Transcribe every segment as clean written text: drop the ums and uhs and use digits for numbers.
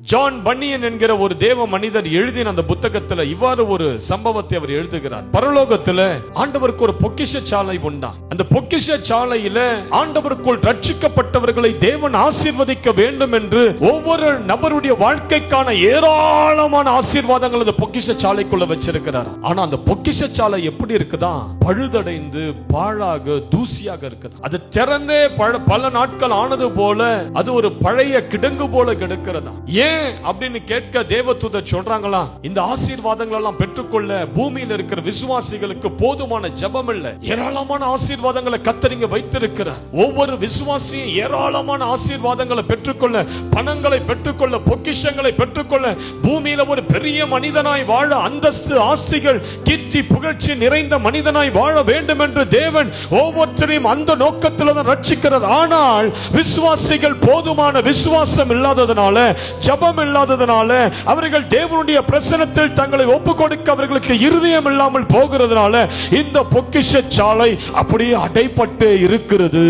John பன்னியன் என்கிற ஒரு தேவ மனிதர் எழுதின அந்த புத்தகத்துல இவ்வாறு ஒரு சம்பவத்தை அவர் எழுதுகிறார். பரலோகத்துல ஆண்டவருக்கு ஒரு பொக்கிஷ சாலை உண்டா. அந்த பொக்கிஷ சாலையில ஆண்டவருக்குள் ரட்சிக்கப்பட்டவர்களை தேவன் ஆசீர்வதிக்க வேண்டும் என்று ஒவ்வொரு நபருடைய வாழ்க்கைக்கான ஏராளமான ஆசீர்வாதங்கள் அந்த பொக்கிஷ சாலைக்குள்ள வச்சிருக்கிறார். ஆனா அந்த பொக்கிஷ சாலை எப்படி இருக்குதா? பழுதடைந்து பாழாக தூசியாக இருக்குது. அது திறந்தே பல நாட்கள் ஆனது போல அது ஒரு பழைய கிடங்கு போல கிடக்கிறதா. ஏன் அப்படின்னு கேட்க தேவதூதர் சொல்றாங்களா, இந்த ஆசீர்வாதங்கள் எல்லாம் பெற்றுக்கொள்ள பூமியில் இருக்கிற விசுவாசிகளுக்கு போதுமான ஜெபம் இல்ல. ஏராளமான ஆசீர்வாதங்களை கர்த்தர் இங்க வைத்திருக்கிறார். ஒவ்வொரு விசுவாசியும் ஏராளமான ஆசீர்வாதங்களை பெற்றுக்கொள்ள, பணங்களை பெற்றுக்கொள்ள, பொக்கிஷங்களை பெற்றுக்கொள்ள, பூமியில ஒரு பெரிய மனிதனாய் வாழ, அந்தஸ்து ஆஸ்திகள் கீர்த்தி புகழ்ச்சி நிறைந்த மனிதனாய் வாழ வேண்டும் என்று தேவன் ஒவ்வொருத்தரையும் அந்த நோக்கத்தில் தான் ரட்சிக்கிறார். ஆனால் விசுவாசிகள் போதுமான விசுவாசம் இல்லாததனால, ஜெபம் இல்லாததனால, அவர்கள் தேவனுடைய பிரசன்னத்தில் தங்களை ஒப்பு கொடுக்க அவர்களுக்கு இருதயம் இல்லாமல் போகிறதுனால இந்த பொக்கிஷ சாலை அப்படியே அடைப்பட்டு இருக்கிறது.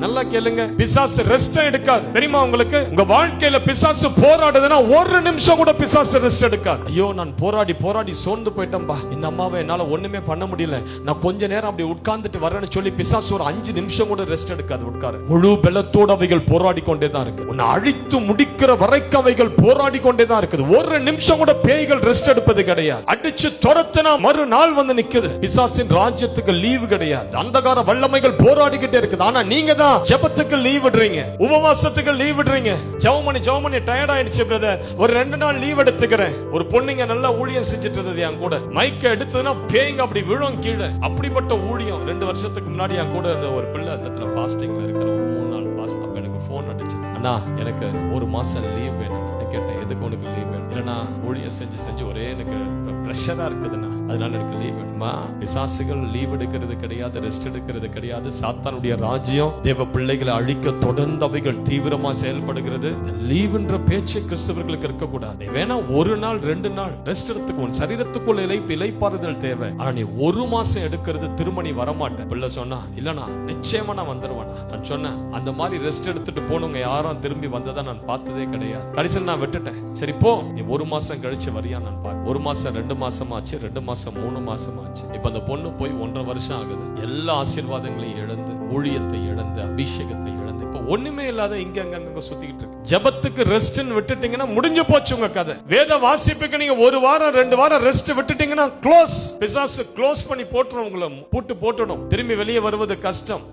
நல்லா கேளுங்க, பிசாசு ரெஸ்ட் எடுக்காது. தெரியுமா உங்களுக்கு? உங்க வாழ்க்கையில பிசாசு போராடுதுன்னா ஒரு நிமிஷம் கூட பிசாசு ரெஸ்ட் எடுக்காது. ஐயோ, நான் போராடி போராடி சோர்ந்து போயிட்டேன்பா, இந்த அம்மாவை என்னால ஒண்ணுமே பண்ண முடியல, நான் கொஞ்ச நேரம் அப்படி உட்கார்ந்துட்டு வரேன்னு சொல்லி பிசாசு ஒரு 5 நிமிஷம் கூட ரெஸ்ட் எடுக்காது. உட்காரு. முழு பலத்தோடு அவைகள் போராடி கொண்டே தான் இருக்கு. உன்னை அழித்து முடிக்கிற வரைக்கும் அவைகள் போராடி கொண்டே தான் இருக்குது. ஒரு நிமிஷம் கூட பேய்கள் ரெஸ்ட் எடுப்பது கிடையாது. அடிச்சு துரத்தினா மறுநாள் வந்து நிக்குது. பிசாசின் ராஜ்யத்துக்கு லீவு கிடையாது. அந்தகார வல்லமைகள் போராடிக்கிட்டே இருக்குது. ஆனா நீங்க தான் ஜெபத்துக்கு லீவ் விடுறீங்க, உபவாசத்துக்கு லீவ் விடுறீங்க. ஜெபமணி டயர்ட் ஆயிடுச்சு பிரதர், ஒரு 2 நாள் லீவ் எடுத்துக்கிறேன். ஒரு பொண்ணுங்க நல்லா ஊழியம் செஞ்சுட்டு இருந்தது என் கூட. மைக்க எடுத்ததுன்னா பேய்ங்க அப்படி விழும் கீழே. அப்படிப்பட்ட ஊழியம் 2 வருஷத்துக்கு முன்னாடி என் கூட ஒரு பிள்ளை அதுல ஃபாஸ்டிங்ல இருக்கிற ஒரு 3 நாள் ஃபாஸ்ட். அப்ப எனக்கு போன் அடிச்சு, அண்ணா எனக்கு 1 மாசம் லீவ் வேணும். கேட்டேன், எதுக்கு உனக்கு லீவ் வேணும்? இல்லைன்னா ஊழியம் செஞ்சு ஒரே எனக்கு பிரஷரா இருக்குதுன்னா அதனால எனக்கு லீவ் வேணுமா? பிசாசுகள் லீவ் எடுக்கிறது கிடையாது, ரெஸ்ட் எடுக்கிறது கிடையாது. சாத்தானுடைய ராஜ்யம் தேவ பிள்ளைகளை அழிக்க தொடர்ந்து அவைகள் தீவிரமா செயல்படுகிறது. லீவ்ன்ற பேச்சு கிறிஸ்தவர்களுக்கு இருக்கக்கூடாது. நீ வேணா 1 நாள் 2 நாள் ரெஸ்ட் எடுத்துக்கோ, சரீரத்துக்குள்ள இலைப்பாறுதல் தேவை. ஆனா நீ 1 மாசம் எடுக்கிறது திருமணி வரமாட்டேன். பிள்ளை சொன்னா, இல்லனா நிச்சயமா நான் வந்துருவேனா. நான் சொன்னேன், அந்த மாதிரி ரெஸ்ட் எடுத்துட்டு போனவங்க யாரும் திரும்பி வந்ததா நான் பார்த்ததே கிடையாது. கடைசியில் நான் விட்டுட்டேன். சரி போ, நீ 1 மாசம் கழிச்சு வரியா நான் பார்க்க. 1 மாசம் 2 மாசம் ஆச்சு, 2 மாசம் 3 மாசம் ஆச்சு. இப்ப அந்த பொண்ணு போய் 1.5 வருஷம் ஆகுது. எல்லா ஆசீர்வாதங்களையும் இழந்து, ஊழியத்தை இழந்து, அபிஷேகத்தை இழந்து, இப்ப ஒண்ணுமே இல்லாத இங்க அங்க சுத்திக்கிட்டு இருக்கு. ஜெபத்துக்கு ரெஸ்ட்னு விட்டுட்டீங்கன்னா முடிஞ்சு போச்சு உங்க கதை. வேத வாசிப்புக்கு நீங்க 1 வாரம் 2 வாரம் ரெஸ்ட் விட்டுட்டீங்கன்னா க்ளோஸ். பிசாசு க்ளோஸ் பண்ணி போட்டுரும், உங்களை பூட்டு போட்டுடும். திரும்பி வெளியே வருவது கஷ்டம்.